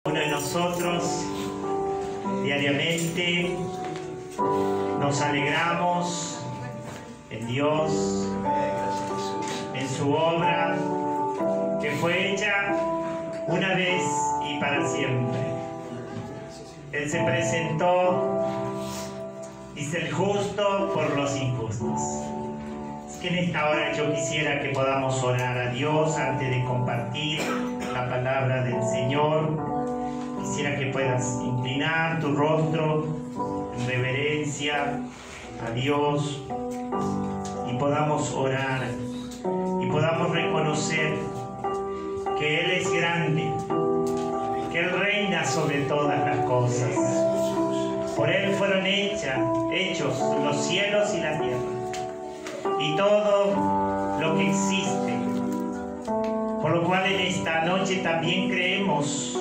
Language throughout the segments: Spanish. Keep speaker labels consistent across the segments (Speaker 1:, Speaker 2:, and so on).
Speaker 1: Uno de nosotros diariamente nos alegramos en Dios, en su obra que fue hecha una vez y para siempre. Él se presentó, dice el justo por los injustos. Es que en esta hora yo quisiera que podamos orar a Dios antes de compartir la palabra del Señor. Quisiera que puedas inclinar tu rostro en reverencia a Dios y podamos orar y podamos reconocer que Él es grande, que Él reina sobre todas las cosas. Por Él fueron hechos los cielos y la tierra y todo lo que existe. Por lo cual en esta noche también creemos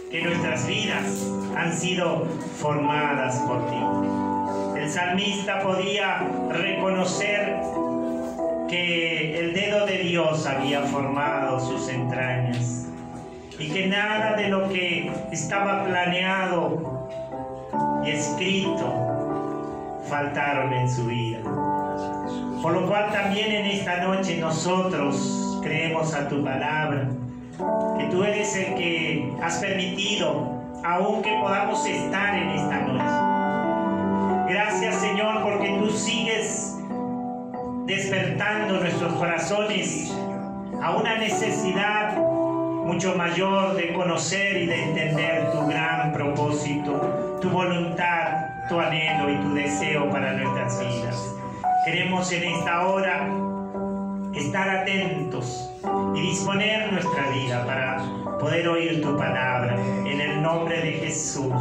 Speaker 1: que nuestras vidas han sido formadas por ti. El salmista podía reconocer que el dedo de Dios había formado sus entrañas y que nada de lo que estaba planeado y escrito faltaron en su vida. Por lo cual también en esta noche nosotros creemos a tu palabra, que tú eres el que has permitido aún que podamos estar en esta noche. Gracias, Señor, porque tú sigues despertando nuestros corazones a una necesidad mucho mayor de conocer y de entender tu gran propósito, tu voluntad, tu anhelo y tu deseo para nuestras vidas. Queremos en esta hora estar atentos y disponer nuestra vida para poder oír tu palabra en el nombre de Jesús.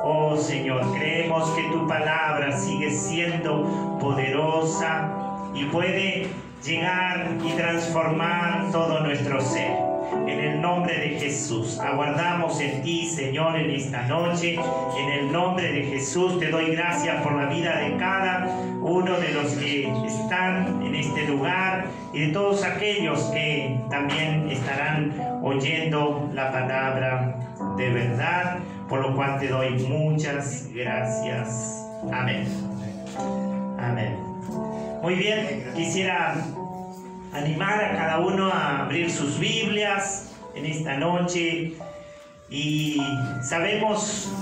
Speaker 1: Oh Señor, creemos que tu palabra sigue siendo poderosa y puede llegar y transformar todo nuestro ser. En el nombre de Jesús, aguardamos en ti, Señor, en esta noche. En el nombre de Jesús te doy gracias por la vida de cada uno de los que están en este lugar y de todos aquellos que también estarán oyendo la palabra de verdad, por lo cual te doy muchas gracias. Amén. Amén. Muy bien, quisiera animar a cada uno a abrir sus Biblias en esta noche, y sabemos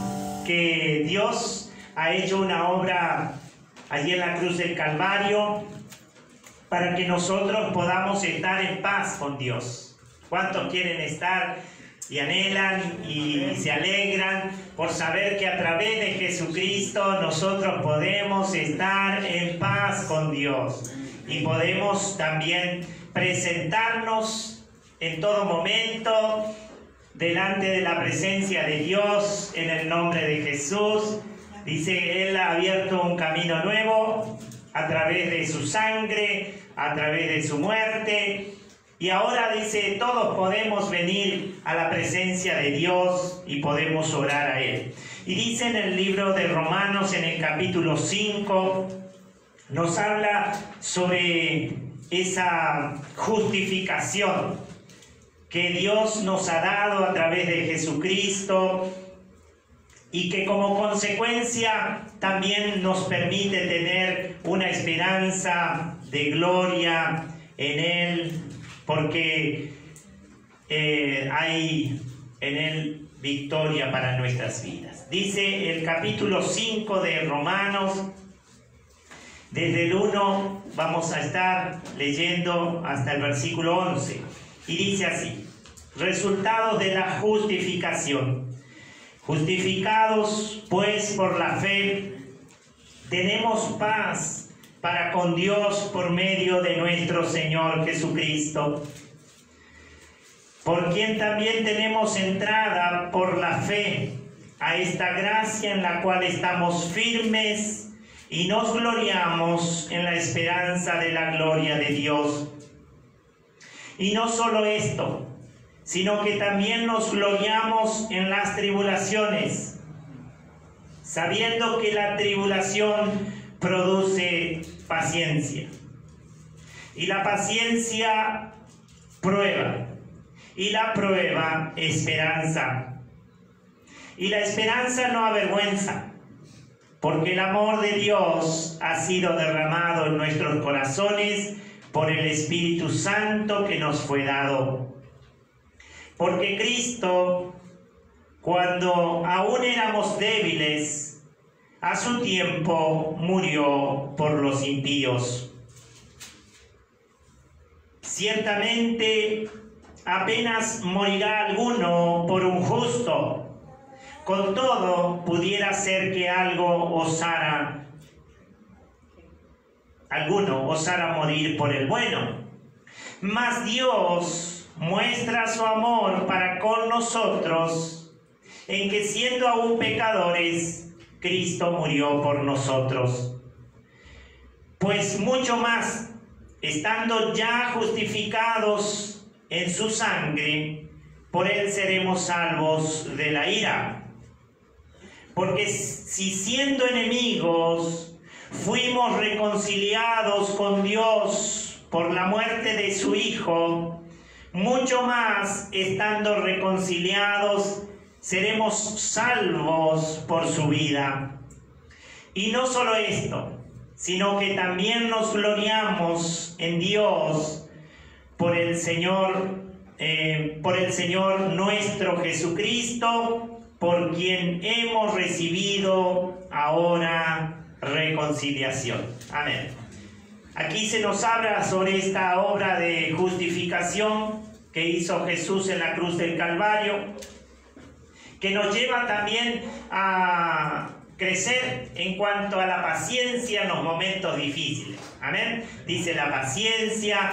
Speaker 1: que Dios ha hecho una obra allí en la cruz del Calvario para que nosotros podamos estar en paz con Dios. ¿Cuántos quieren estar y anhelan y se alegran por saber que a través de Jesucristo nosotros podemos estar en paz con Dios? Y podemos también presentarnos en todo momento delante de la presencia de Dios en el nombre de Jesús. Dice, Él ha abierto un camino nuevo a través de su sangre, a través de su muerte. Y ahora dice, todos podemos venir a la presencia de Dios y podemos orar a Él. Y dice en el libro de Romanos, en el capítulo 5, nos habla sobre esa justificación que Dios nos ha dado a través de Jesucristo y que como consecuencia también nos permite tener una esperanza de gloria en Él, porque hay en Él victoria para nuestras vidas. Dice el capítulo 5 de Romanos, desde el 1 vamos a estar leyendo hasta el versículo 11. Y dice así: resultados de la justificación. Justificados pues por la fe, tenemos paz para con Dios por medio de nuestro Señor Jesucristo, por quien también tenemos entrada por la fe a esta gracia en la cual estamos firmes y nos gloriamos en la esperanza de la gloria de Dios. Y no solo esto, sino que también nos gloriamos en las tribulaciones, sabiendo que la tribulación produce paciencia, y la paciencia prueba, y la prueba esperanza, Y la esperanza no avergüenza, porque el amor de Dios ha sido derramado en nuestros corazones por el Espíritu Santo que nos fue dado. Porque Cristo, cuando aún éramos débiles, a su tiempo murió por los impíos. Ciertamente, apenas morirá alguno por un justo. Con todo, pudiera ser que alguno osara morir por el bueno. Mas Dios muestra su amor para con nosotros, en que siendo aún pecadores, Cristo murió por nosotros. Pues mucho más, estando ya justificados en su sangre, por él seremos salvos de la ira. Porque si siendo enemigos fuimos reconciliados con Dios por la muerte de su Hijo, mucho más estando reconciliados seremos salvos por su vida. Y no solo esto, sino que también nos gloriamos en Dios por el Señor nuestro Jesucristo, por quien hemos recibido ahora reconciliación. Amén. Aquí se nos habla sobre esta obra de justificación que hizo Jesús en la cruz del Calvario, que nos lleva también a crecer en cuanto a la paciencia en los momentos difíciles. Amén. Dice la paciencia,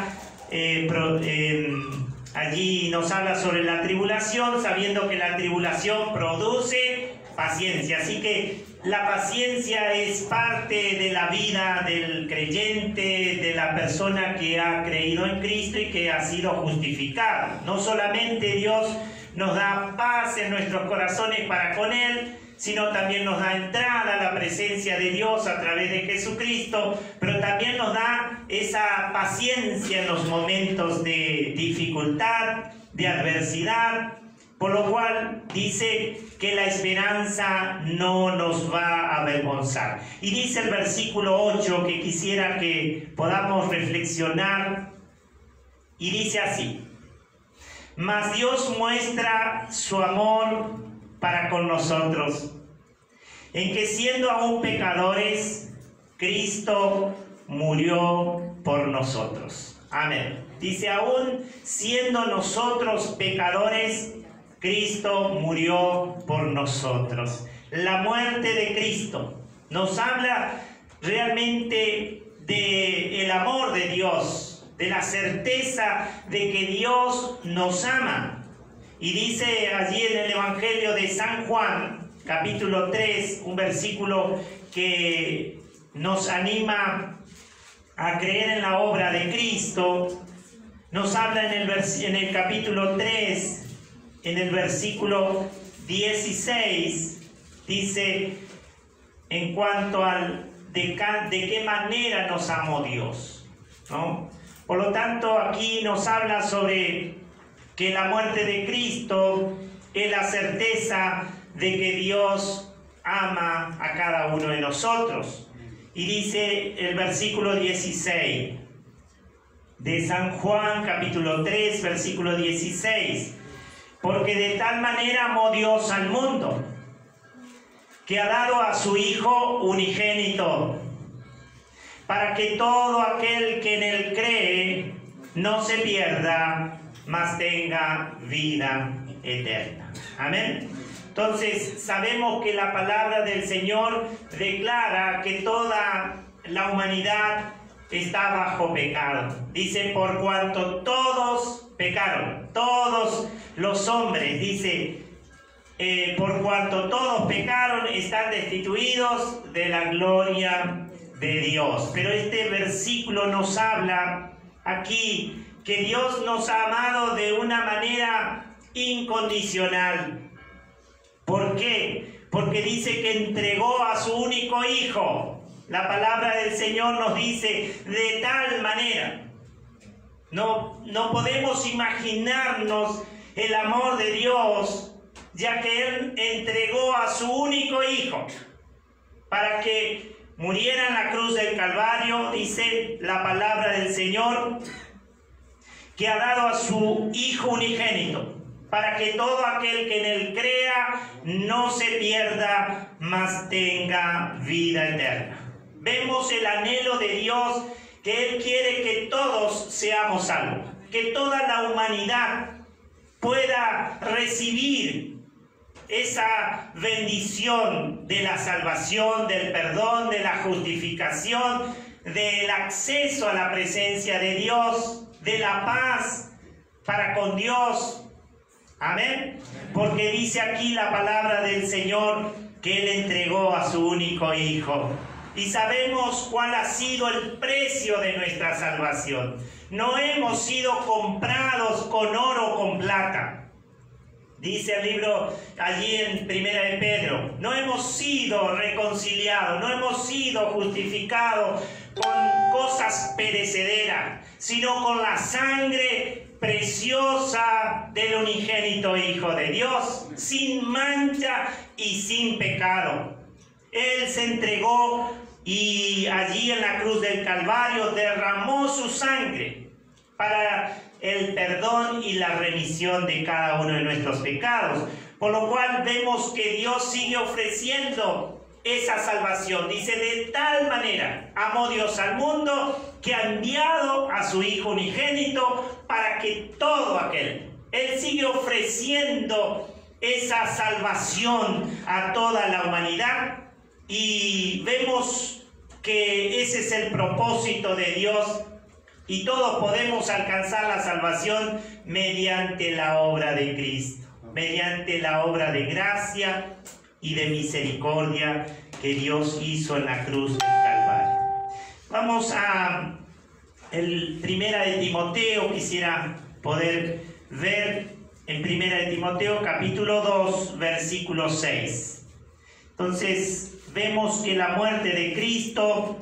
Speaker 1: allí nos habla sobre la tribulación, sabiendo que la tribulación produce paciencia. Así que la paciencia es parte de la vida del creyente, de la persona que ha creído en Cristo y que ha sido justificada. No solamente Dios nos da paz en nuestros corazones para con Él, sino también nos da entrada a la presencia de Dios a través de Jesucristo, pero también nos da esa paciencia en los momentos de dificultad, de adversidad, por lo cual dice que la esperanza no nos va a avergonzar. Y dice el versículo 8 que quisiera que podamos reflexionar, y dice así: mas Dios muestra su amor para con nosotros, en que siendo aún pecadores, Cristo murió por nosotros. Amén. Dice, aún siendo nosotros pecadores, Cristo murió por nosotros. La muerte de Cristo nos habla realmente del amor de Dios, de la certeza de que Dios nos ama. Y dice allí en el Evangelio de San Juan, capítulo 3, un versículo que nos anima a creer en la obra de Cristo. Nos habla en el capítulo 3, en el versículo 16, dice en cuanto al de qué manera nos amó Dios, ¿no? Por lo tanto, aquí nos habla sobre que la muerte de Cristo es la certeza de que Dios ama a cada uno de nosotros. Y dice el versículo 16 de San Juan, capítulo 3, versículo 16: porque de tal manera amó Dios al mundo, que ha dado a su Hijo unigénito, para que todo aquel que en Él cree no se pierda, mas tenga vida eterna. Amén. Entonces sabemos que la palabra del Señor declara que toda la humanidad está bajo pecado. Dice, por cuanto todos pecaron, todos los hombres, dice, por cuanto todos pecaron, están destituidos de la gloria de Dios. Pero este versículo nos habla aquí que Dios nos ha amado de una manera incondicional. ¿Por qué? Porque dice que entregó a su único Hijo. La palabra del Señor nos dice de tal manera. No podemos imaginarnos el amor de Dios ya que Él entregó a su único Hijo para que muriera en la cruz del Calvario. Dice la palabra del Señor que ha dado a su Hijo unigénito, para que todo aquel que en Él crea no se pierda, mas tenga vida eterna. Vemos el anhelo de Dios, que Él quiere que todos seamos salvos, que toda la humanidad pueda recibir esa bendición de la salvación, del perdón, de la justificación, del acceso a la presencia de Dios, de la paz para con Dios. Amén. Porque dice aquí la palabra del Señor que Él entregó a su único Hijo. Y sabemos cuál ha sido el precio de nuestra salvación. No hemos sido comprados con oro o con plata. Dice el libro allí en Primera de Pedro, no hemos sido reconciliados, no hemos sido justificados con cosas perecederas, sino con la sangre preciosa del unigénito Hijo de Dios, sin mancha y sin pecado. Él se entregó y allí en la cruz del Calvario derramó su sangre para el perdón y la remisión de cada uno de nuestros pecados. Por lo cual vemos que Dios sigue ofreciendo esa salvación. Dice, de tal manera amó Dios al mundo que ha enviado a su Hijo unigénito para que todo aquel, Él sigue ofreciendo esa salvación a toda la humanidad. Y vemos que ese es el propósito de Dios, y todos podemos alcanzar la salvación mediante la obra de Cristo, mediante la obra de gracia y de misericordia que Dios hizo en la cruz del Calvario. Vamos a el Primera de Timoteo. Quisiera poder ver en Primera de Timoteo capítulo 2 versículo 6. Entonces vemos que la muerte de Cristo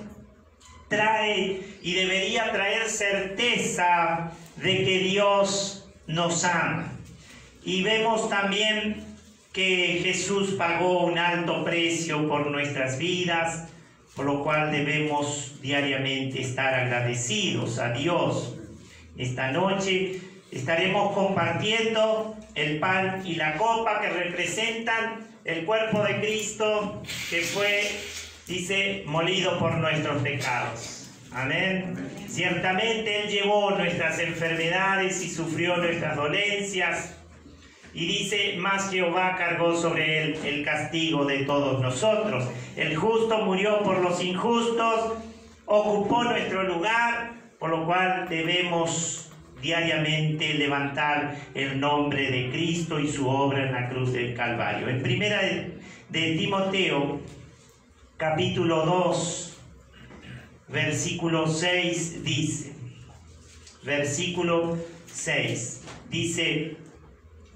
Speaker 1: trae y debería traer certeza de que Dios nos ama. Y vemos también que Jesús pagó un alto precio por nuestras vidas, por lo cual debemos diariamente estar agradecidos a Dios. Esta noche estaremos compartiendo el pan y la copa que representan el cuerpo de Cristo, que fue, dice, molido por nuestros pecados. Amén. Ciertamente Él llevó nuestras enfermedades y sufrió nuestras dolencias. Y dice, más Jehová cargó sobre Él el castigo de todos nosotros. El justo murió por los injustos, ocupó nuestro lugar, por lo cual debemos diariamente levantar el nombre de Cristo y su obra en la cruz del Calvario. En Primera de Timoteo, capítulo 2, versículo 6 dice, versículo 6, dice,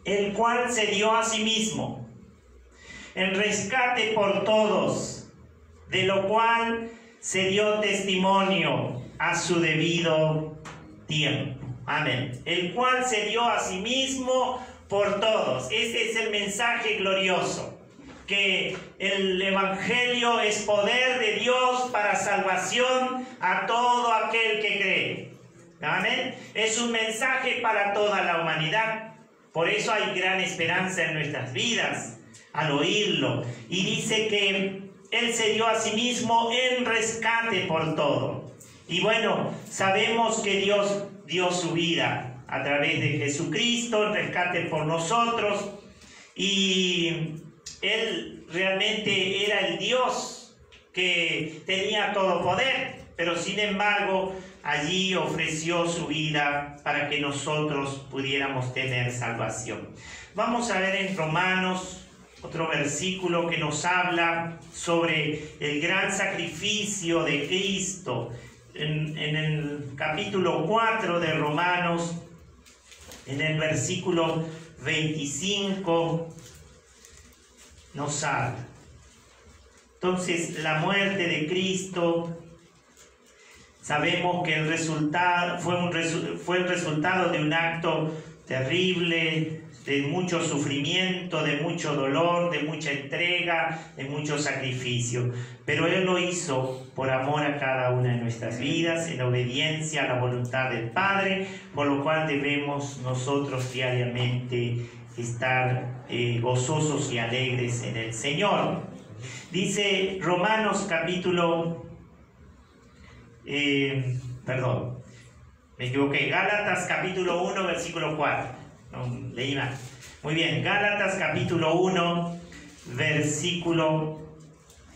Speaker 1: el cual se dio a sí mismo en rescate por todos, de lo cual se dio testimonio a su debido tiempo. Amén. El cual se dio a sí mismo por todos. Este es el mensaje glorioso, que el Evangelio es poder de Dios para salvación a todo aquel que cree. Amén. Es un mensaje para toda la humanidad. Por eso hay gran esperanza en nuestras vidas al oírlo. Y dice que Él se dio a sí mismo en rescate por todo. Y bueno, sabemos que Dios dio su vida a través de Jesucristo, en rescate por nosotros. Y Él realmente era el Dios que tenía todo poder, pero sin embargo allí ofreció su vida para que nosotros pudiéramos tener salvación. Vamos a ver en Romanos otro versículo que nos habla sobre el gran sacrificio de Cristo. En el capítulo 4 de Romanos, en el versículo 25, nos habla. Entonces, la muerte de Cristo, sabemos que el resultado fue el resultado de un acto terrible, de mucho sufrimiento, de mucho dolor, de mucha entrega, de mucho sacrificio. Pero Él lo hizo por amor a cada una de nuestras vidas, en obediencia a la voluntad del Padre, por lo cual debemos nosotros diariamente estar gozosos y alegres en el Señor. Dice Romanos capítulo... Gálatas capítulo 1, versículo 4. No, leí mal. Muy bien, Gálatas capítulo 1, versículo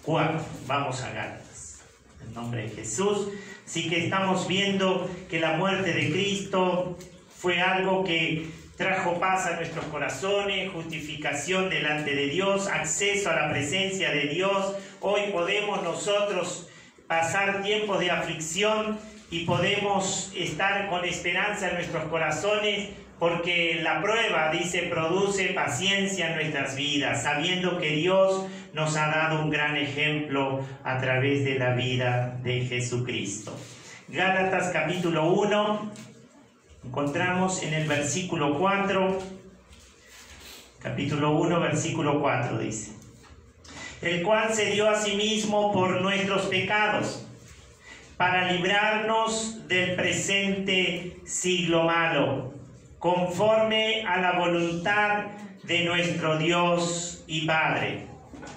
Speaker 1: 4. Vamos a Gálatas, en nombre de Jesús. Así que estamos viendo que la muerte de Cristo fue algo que trajo paz a nuestros corazones, justificación delante de Dios, acceso a la presencia de Dios. Hoy podemos nosotros pasar tiempos de aflicción y podemos estar con esperanza en nuestros corazones, porque la prueba, dice, produce paciencia en nuestras vidas, sabiendo que Dios nos ha dado un gran ejemplo a través de la vida de Jesucristo. Gálatas capítulo 1, encontramos en el versículo 4, capítulo 1, versículo 4 dice: el cual se dio a sí mismo por nuestros pecados, para librarnos del presente siglo malo, conforme a la voluntad de nuestro Dios y Padre.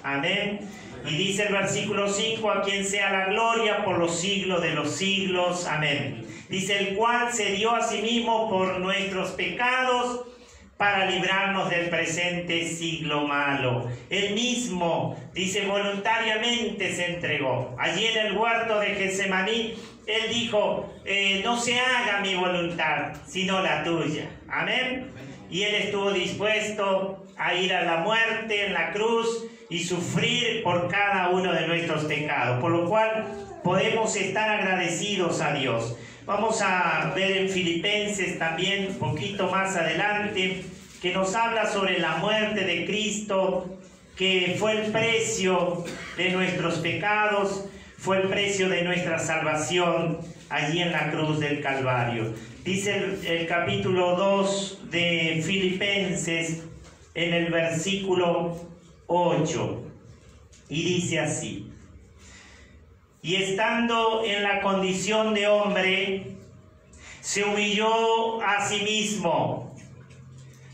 Speaker 1: Amén. Y dice el versículo 5, a quien sea la gloria por los siglos de los siglos. Amén. Dice, el cual se dio a sí mismo por nuestros pecados, para librarnos del presente siglo malo. Él mismo, dice, voluntariamente se entregó. Allí en el huerto de Getsemaní, Él dijo, no se haga mi voluntad, sino la tuya. Amén. Y Él estuvo dispuesto a ir a la muerte en la cruz y sufrir por cada uno de nuestros pecados, por lo cual podemos estar agradecidos a Dios. Vamos a ver en Filipenses también, un poquito más adelante, que nos habla sobre la muerte de Cristo, que fue el precio de nuestros pecados, fue el precio de nuestra salvación allí en la cruz del Calvario. Dice el capítulo 2 de Filipenses en el versículo 8, y dice así: y estando en la condición de hombre, se humilló a sí mismo,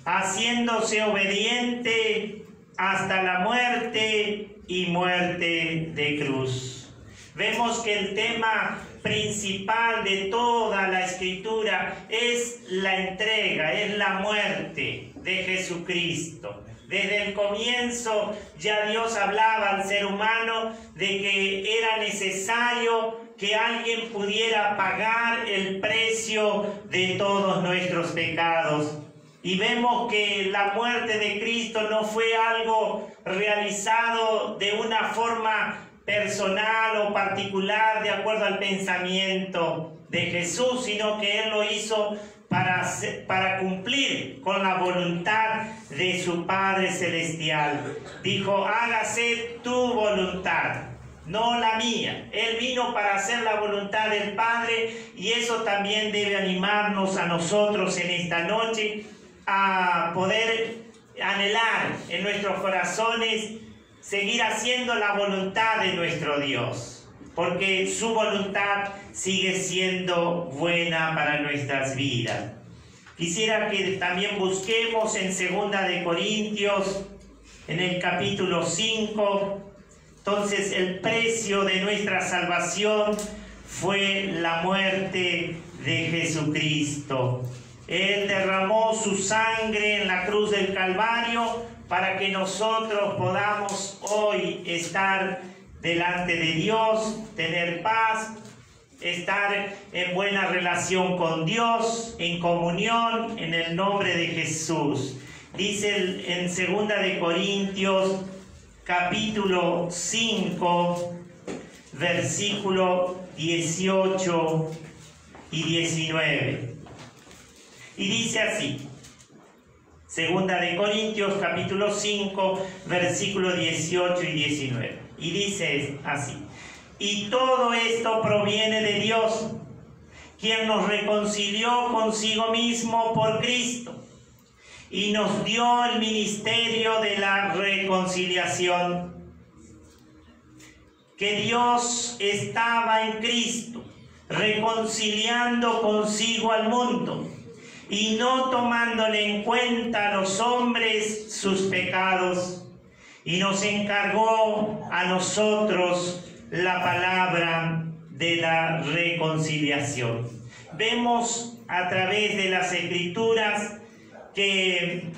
Speaker 1: haciéndose obediente hasta la muerte y muerte de cruz. Vemos que el tema principal de toda la Escritura es la entrega, es la muerte de Jesucristo. Desde el comienzo ya Dios hablaba al ser humano de que era necesario que alguien pudiera pagar el precio de todos nuestros pecados. Y vemos que la muerte de Cristo no fue algo realizado de una forma personal o particular de acuerdo al pensamiento de Jesús, sino que Él lo hizo para cumplir con la voluntad de su Padre Celestial. Dijo, hágase tu voluntad, no la mía. Él vino para hacer la voluntad del Padre, y eso también debe animarnos a nosotros en esta noche a poder anhelar en nuestros corazones seguir haciendo la voluntad de nuestro Dios, porque su voluntad sigue siendo buena para nuestras vidas. Quisiera que también busquemos en 2 de Corintios, en el capítulo 5, entonces el precio de nuestra salvación fue la muerte de Jesucristo. Él derramó su sangre en la cruz del Calvario para que nosotros podamos hoy estar delante de Dios, tener paz, estar en buena relación con Dios, en comunión, en el nombre de Jesús. Dice en 2 de Corintios, capítulo 5, versículo 18 y 19. Y dice así, 2 de Corintios, capítulo 5, versículo 18 y 19. Y dice así: y todo esto proviene de Dios, quien nos reconcilió consigo mismo por Cristo, y nos dio el ministerio de la reconciliación. Que Dios estaba en Cristo, reconciliando consigo al mundo y no tomándole en cuenta a los hombres sus pecados, y nos encargó a nosotros la palabra de la reconciliación. Vemos a través de las Escrituras que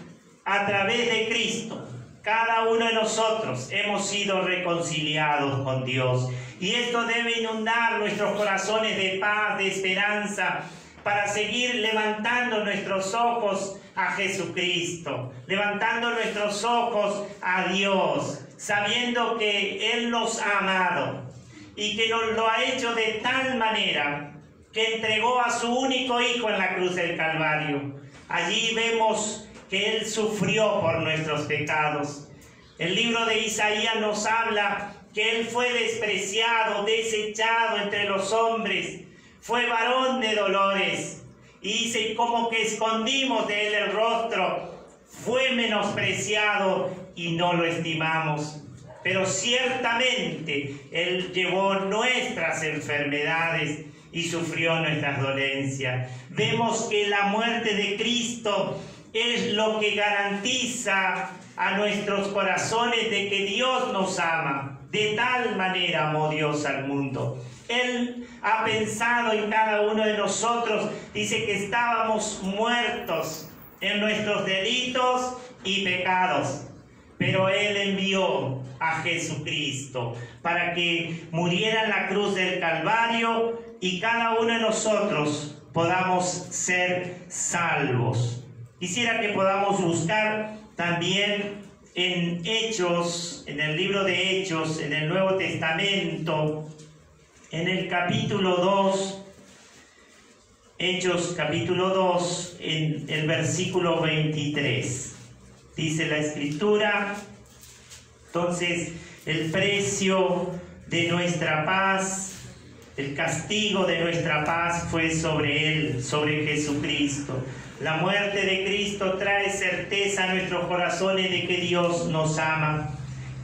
Speaker 1: a través de Cristo cada uno de nosotros hemos sido reconciliados con Dios, y esto debe inundar nuestros corazones de paz, de esperanza, para seguir levantando nuestros ojos a Jesucristo, levantando nuestros ojos a Dios, sabiendo que Él nos ha amado y que nos lo ha hecho de tal manera que entregó a su único Hijo en la cruz del Calvario. Allí vemos que Él sufrió por nuestros pecados. El libro de Isaías nos habla que Él fue despreciado, desechado entre los hombres, fue varón de dolores, y dice, como que escondimos de Él el rostro, fue menospreciado y no lo estimamos. Pero ciertamente Él llevó nuestras enfermedades y sufrió nuestras dolencias. Vemos que la muerte de Cristo es lo que garantiza a nuestros corazones de que Dios nos ama. De tal manera amó Dios al mundo. Él ha pensado en cada uno de nosotros. Dice que estábamos muertos en nuestros delitos y pecados, pero Él envió a Jesucristo para que muriera en la cruz del Calvario y cada uno de nosotros podamos ser salvos. Quisiera que podamos buscar también en Hechos, en el libro de Hechos, en el Nuevo Testamento, en el capítulo 2, Hechos capítulo 2, en el versículo 23. Dice la Escritura: entonces el precio de nuestra paz, el castigo de nuestra paz fue sobre Él, sobre Jesucristo. La muerte de Cristo trae certeza a nuestros corazones de que Dios nos ama,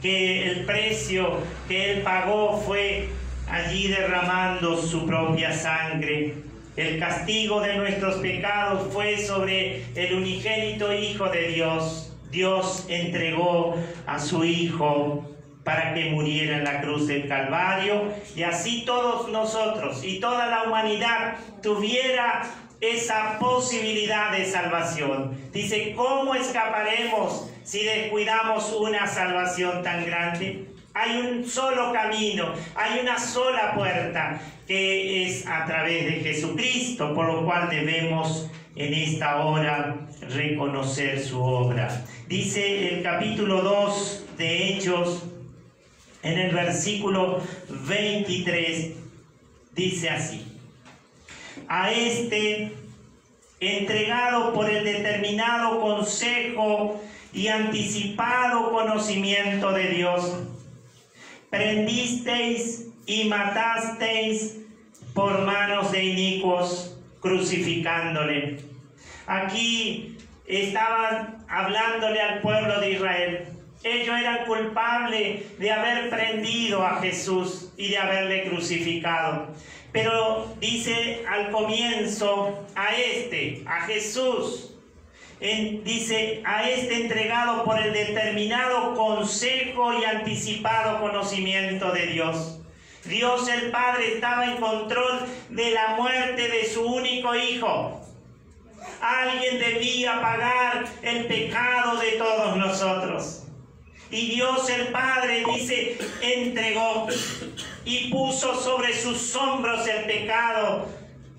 Speaker 1: que el precio que Él pagó fue allí derramando su propia sangre. El castigo de nuestros pecados fue sobre el unigénito Hijo de Dios. Dios entregó a su Hijo para que muriera en la cruz del Calvario, y así todos nosotros y toda la humanidad tuviera esa posibilidad de salvación. Dice, ¿cómo escaparemos si descuidamos una salvación tan grande? Hay un solo camino, hay una sola puerta, que es a través de Jesucristo, por lo cual debemos en esta hora reconocer su obra. Dice el capítulo 2 de Hechos, en el versículo 23, dice así: a este, entregado por el determinado consejo y anticipado conocimiento de Dios, prendisteis y matasteis por manos de inicuos, crucificándole. Aquí estaban hablándole al pueblo de Israel. Ellos eran culpables de haber prendido a Jesús y de haberle crucificado. Pero dice al comienzo, a Jesús, dice, a este entregado por el determinado consejo y anticipado conocimiento de Dios. Dios el Padre estaba en control de la muerte de su único Hijo. Alguien debía pagar el pecado de todos nosotros. Y Dios el Padre, dice, entregó y puso sobre sus hombros el pecado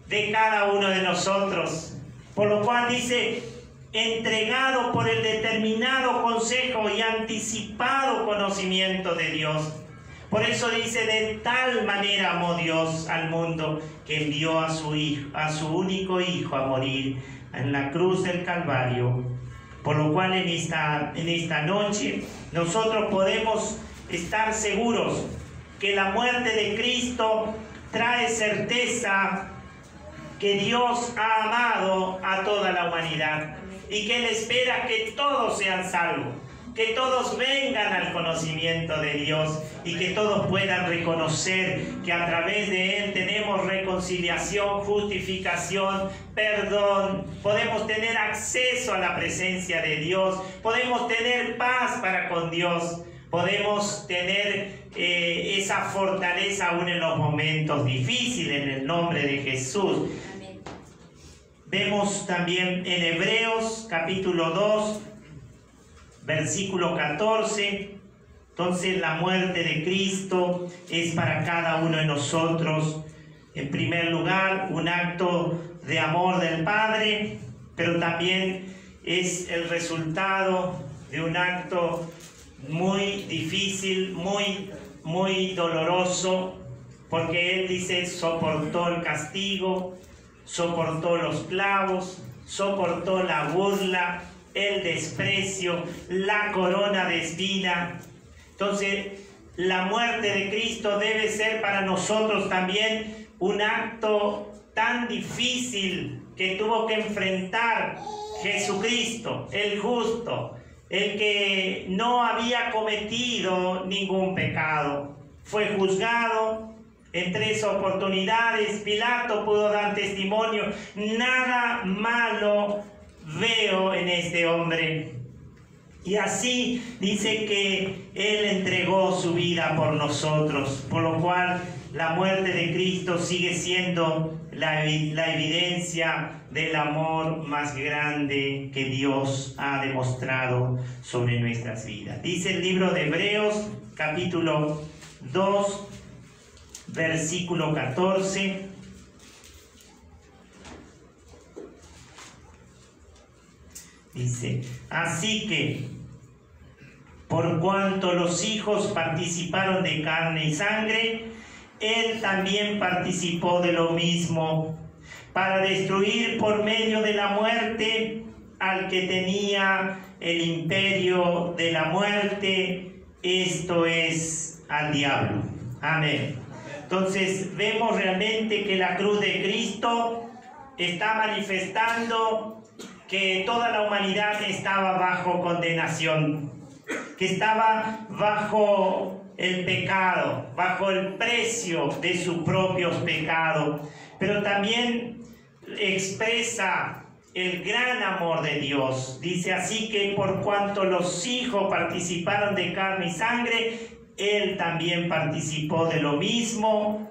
Speaker 1: de cada uno de nosotros. Por lo cual dice, entregado por el determinado consejo y anticipado conocimiento de Dios. Por eso dice, de tal manera amó Dios al mundo que envió a su Hijo, a su único Hijo, a morir en la cruz del Calvario. Por lo cual en esta noche nosotros podemos estar seguros que la muerte de Cristo trae certeza que Dios ha amado a toda la humanidad. y que Él espera que todos sean salvos, que todos vengan al conocimiento de Dios y que todos puedan reconocer que a través de Él tenemos reconciliación, justificación, perdón, podemos tener acceso a la presencia de Dios, podemos tener paz para con Dios, podemos tener esa fortaleza aún en los momentos difíciles, en el nombre de Jesús. Amén. Vemos también en Hebreos capítulo 2, versículo 14, entonces la muerte de Cristo es para cada uno de nosotros, en primer lugar, un acto de amor del Padre, pero también es el resultado de un acto muy difícil, muy doloroso, porque Él dice, soportó el castigo, soportó los clavos, soportó la burla, el desprecio, la corona de espina. Entonces, la muerte de Cristo debe ser para nosotros también un acto tan difícil que tuvo que enfrentar Jesucristo, el justo, el que no había cometido ningún pecado. Fue juzgado en 3 oportunidades. Pilato pudo dar testimonio: nada malo veo en este hombre. Y así dice que Él entregó su vida por nosotros, por lo cual la muerte de Cristo sigue siendo la evidencia del amor más grande que Dios ha demostrado sobre nuestras vidas. Dice el libro de Hebreos, capítulo 2, versículo 14. Dice, así que, por cuanto los hijos participaron de carne y sangre, Él también participó de lo mismo, para destruir por medio de la muerte al que tenía el imperio de la muerte, esto es, al diablo. Amén. Entonces vemos realmente que la cruz de Cristo está manifestando que toda la humanidad estaba bajo condenación, que estaba bajo el pecado, bajo el precio de sus propios pecados, pero también expresa el gran amor de Dios. Dice así que por cuanto los hijos participaron de carne y sangre, Él también participó de lo mismo,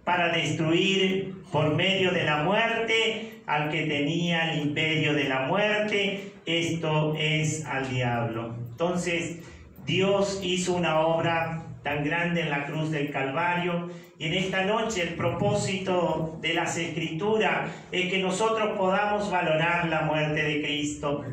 Speaker 1: para destruir por medio de la muerte al que tenía el imperio de la muerte, esto es, al diablo. Entonces Dios hizo una obra tan grande en la cruz del Calvario, y en esta noche el propósito de las Escrituras es que nosotros podamos valorar la muerte de Cristo,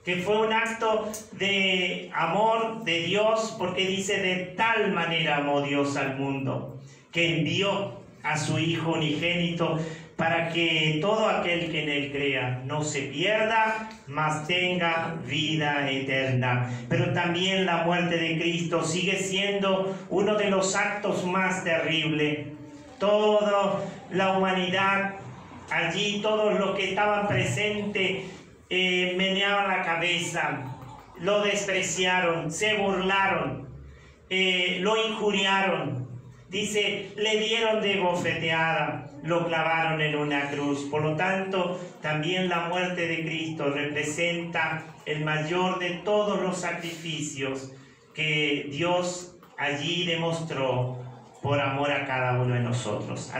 Speaker 1: que fue un acto de amor de Dios, porque dice, de tal manera amó Dios al mundo, que envió a su Hijo unigénito, para que todo aquel que en Él crea no se pierda, mas tenga vida eterna. Pero también la muerte de Cristo sigue siendo uno de los actos más terribles. Toda la humanidad allí, todos los que estaban presentes, meneaban la cabeza, lo despreciaron, se burlaron, lo injuriaron. Dice, le dieron de bofeteada, lo clavaron en una cruz. Por lo tanto, también la muerte de Cristo representa el mayor de todos los sacrificios que Dios allí demostró por amor a cada uno de nosotros.